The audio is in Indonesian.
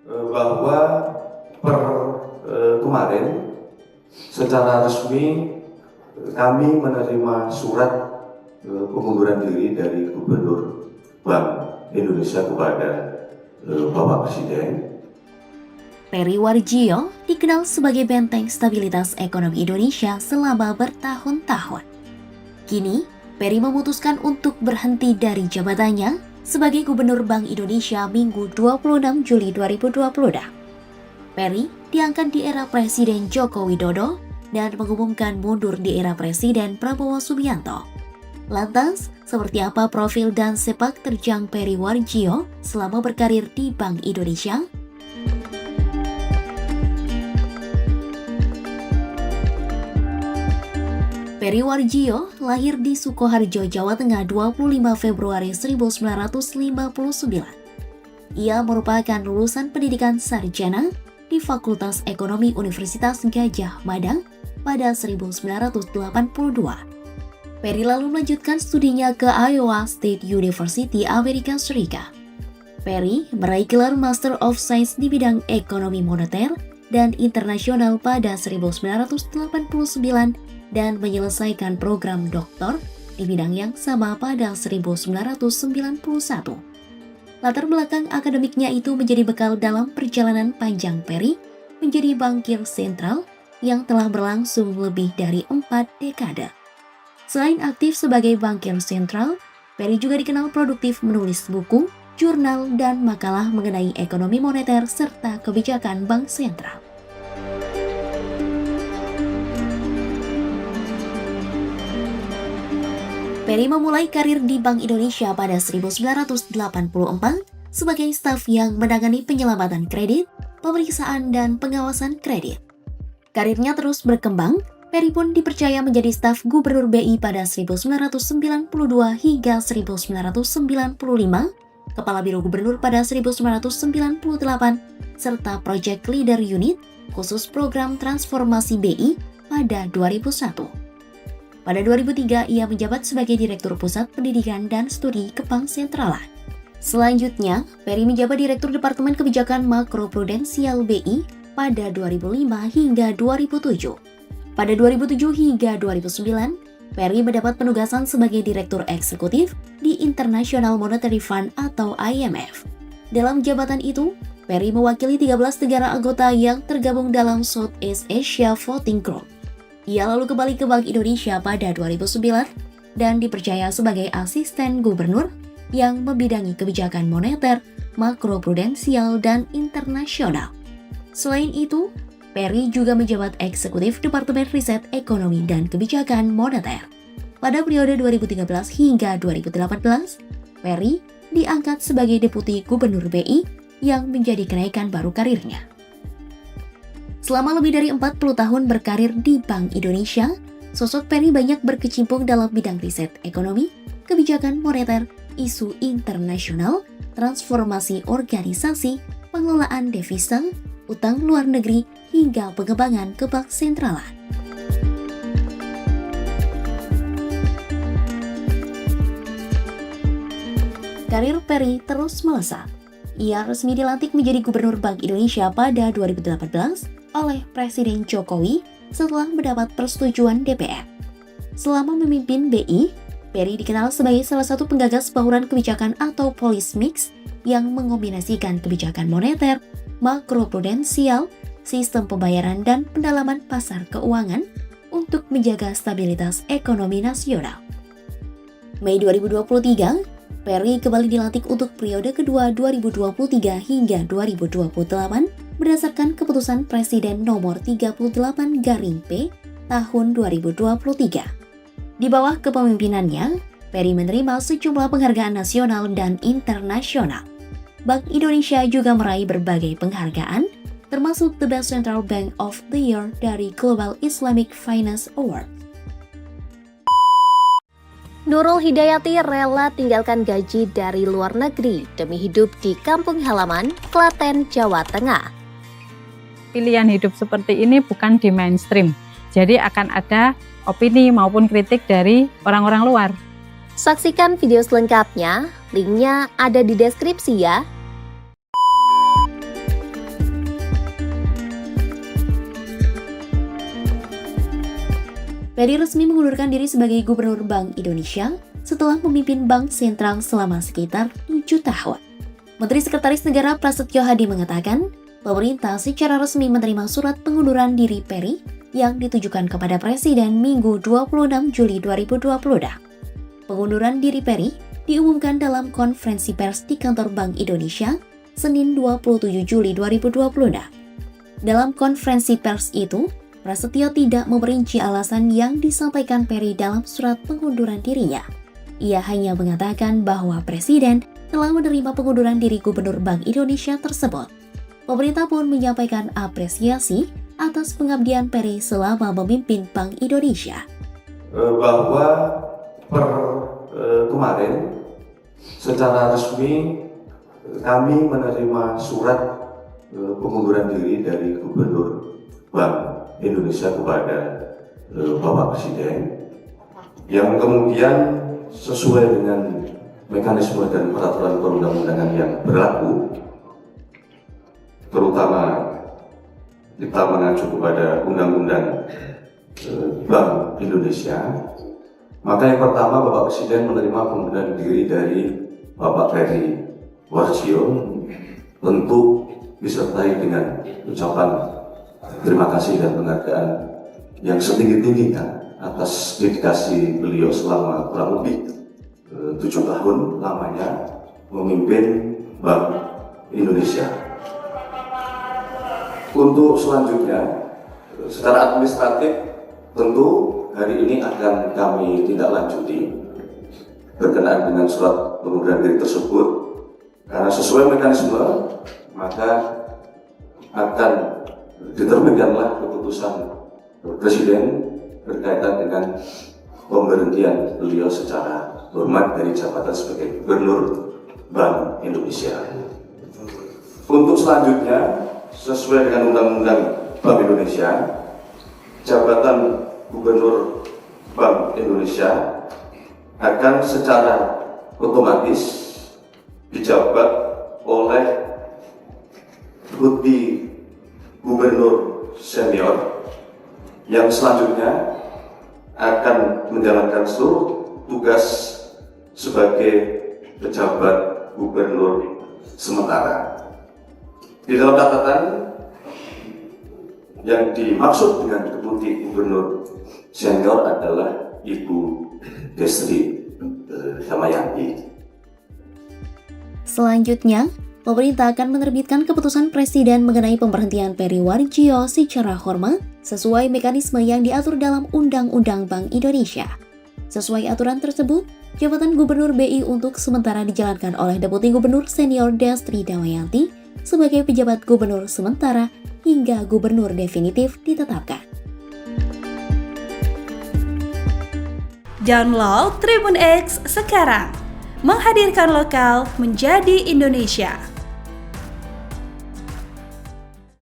bahwa per kemarin secara resmi kami menerima surat pengunduran diri dari Gubernur Bank Indonesia kepada Bapak Presiden. Peri Warjio dikenal sebagai benteng stabilitas ekonomi Indonesia selama bertahun-tahun. Kini, Peri memutuskan untuk berhenti dari jabatannya sebagai Gubernur Bank Indonesia Minggu 26 Juli 2020. Peri diangkat di era Presiden Joko Widodo dan mengumumkan mundur di era Presiden Prabowo Subianto. Lantas, seperti apa profil dan sepak terjang Peri Warjio selama berkarir di Bank Indonesia? Peri Warjio lahir di Sukoharjo, Jawa Tengah 25 Februari 1959. Ia merupakan lulusan pendidikan sarjana di Fakultas Ekonomi Universitas Gadjah Mada pada 1982. Peri lalu melanjutkan studinya ke Iowa State University, Amerika Serikat. Peri meraih gelar Master of Science di bidang ekonomi moneter dan internasional pada 1989 dan menyelesaikan program doktor di bidang yang sama pada 1991. Latar belakang akademiknya itu menjadi bekal dalam perjalanan panjang Peri menjadi bankir sentral yang telah berlangsung lebih dari 4 dekade. Selain aktif sebagai bankir sentral, Peri juga dikenal produktif menulis buku, jurnal, dan makalah mengenai ekonomi moneter serta kebijakan bank sentral. Peri memulai karir di Bank Indonesia pada 1984 sebagai staf yang menangani penyelamatan kredit, pemeriksaan, dan pengawasan kredit. Karirnya terus berkembang, Peri pun dipercaya menjadi staf Gubernur BI pada 1992 hingga 1995, Kepala Biro Gubernur pada 1998, serta Project Leader Unit khusus program transformasi BI pada 2001. Pada 2003, ia menjabat sebagai Direktur Pusat Pendidikan dan Studi Kebank Sentralan. Selanjutnya, Peri menjabat Direktur Departemen Kebijakan Makroprudensial BI pada 2005 hingga 2007. Pada 2007 hingga 2009, Peri mendapat penugasan sebagai Direktur Eksekutif di International Monetary Fund atau IMF. Dalam jabatan itu, Peri mewakili 13 negara anggota yang tergabung dalam Southeast Asia Voting Group. Ia lalu kembali ke Bank Indonesia pada 2009 dan dipercaya sebagai asisten gubernur yang membidangi kebijakan moneter, makroprudensial, dan internasional. Selain itu, Peri juga menjabat eksekutif Departemen Riset Ekonomi dan Kebijakan Moneter. Pada periode 2013 hingga 2018, Peri diangkat sebagai Deputi Gubernur BI yang menjadi kenaikan baru karirnya. Selama lebih dari 40 tahun berkarir di Bank Indonesia, sosok Peri banyak berkecimpung dalam bidang riset ekonomi, kebijakan moneter, isu internasional, transformasi organisasi, pengelolaan devisa, utang luar negeri, hingga pengembangan kebank sentralan. Karir Peri terus melesat. Ia resmi dilantik menjadi Gubernur Bank Indonesia pada 2018 oleh Presiden Jokowi setelah mendapat persetujuan DPR. Selama memimpin BI, Peri dikenal sebagai salah satu penggagas bauran kebijakan atau policy mix yang mengombinasikan kebijakan moneter, makroprudensial, sistem pembayaran, dan pendalaman pasar keuangan untuk menjaga stabilitas ekonomi nasional. Mei 2023, Peri kembali dilantik untuk periode kedua 2023 hingga 2028 berdasarkan keputusan Presiden nomor 38/P tahun 2023. Di bawah kepemimpinannya, Peri menerima sejumlah penghargaan nasional dan internasional. Bank Indonesia juga meraih berbagai penghargaan, termasuk The Best Central Bank of the Year dari Global Islamic Finance Award. Nurul Hidayati rela tinggalkan gaji dari luar negeri demi hidup di kampung halaman, Klaten, Jawa Tengah. Pilihan hidup seperti ini bukan di mainstream, jadi akan ada opini maupun kritik dari orang-orang luar. Saksikan video selengkapnya, linknya ada di deskripsi ya. Peri resmi mengundurkan diri sebagai Gubernur Bank Indonesia setelah memimpin Bank Sentral selama sekitar 7 tahun. Menteri Sekretaris Negara Prasetyo Hadi mengatakan, pemerintah secara resmi menerima surat pengunduran diri Peri yang ditujukan kepada Presiden Minggu 26 Juli 2020. Pengunduran diri Peri diumumkan dalam konferensi pers di kantor Bank Indonesia, Senin 27 Juli 2020. Dalam konferensi pers itu, Prasetyo tidak memperinci alasan yang disampaikan Peri dalam surat pengunduran dirinya. Ia hanya mengatakan bahwa Presiden telah menerima pengunduran diri Gubernur Bank Indonesia tersebut. Pemerintah pun menyampaikan apresiasi atas pengabdian Peri selama memimpin Bank Indonesia. Bahwa kemarin secara resmi kami menerima surat pengunduran diri dari Gubernur Bank Indonesia kepada Bapak Presiden, yang kemudian sesuai dengan mekanisme dan peraturan perundang-undangan yang berlaku, terutama kita mengacu kepada Undang-Undang Bank Indonesia. Maka yang pertama, Bapak Presiden menerima pengunduran diri dari Bapak Peri Warjio, tentu disertai dengan ucapan terima kasih dan penghargaan yang setinggi-tingginya atas dedikasi beliau selama kurang lebih 7 tahun lamanya memimpin Bank Indonesia. Untuk selanjutnya, secara administratif tentu hari ini akan kami tindak lanjuti berkenaan dengan surat pengunduran diri tersebut, karena sesuai mekanisme maka akan diterbitkanlah keputusan Presiden berkaitan dengan pemberhentian beliau secara hormat dari jabatan sebagai Gubernur Bank Indonesia. Untuk selanjutnya, sesuai dengan Undang-Undang Bank Indonesia, jabatan Gubernur Bank Indonesia akan secara otomatis dijabat oleh Deputi Gubernur Senior yang selanjutnya akan menjalankan seluruh tugas sebagai pejabat Gubernur sementara. Di dalam catatan, yang dimaksud dengan Deputi Gubernur Senior adalah Ibu Destri Damayanti. Selanjutnya, pemerintah akan menerbitkan keputusan Presiden mengenai pemberhentian Peri Warjio secara hormat sesuai mekanisme yang diatur dalam Undang-Undang Bank Indonesia. Sesuai aturan tersebut, jabatan Gubernur BI untuk sementara dijalankan oleh Deputi Gubernur Senior Destri Damayanti sebagai pejabat Gubernur sementara hingga Gubernur definitif ditetapkan. Download Tribun X sekarang, menghadirkan lokal menjadi Indonesia.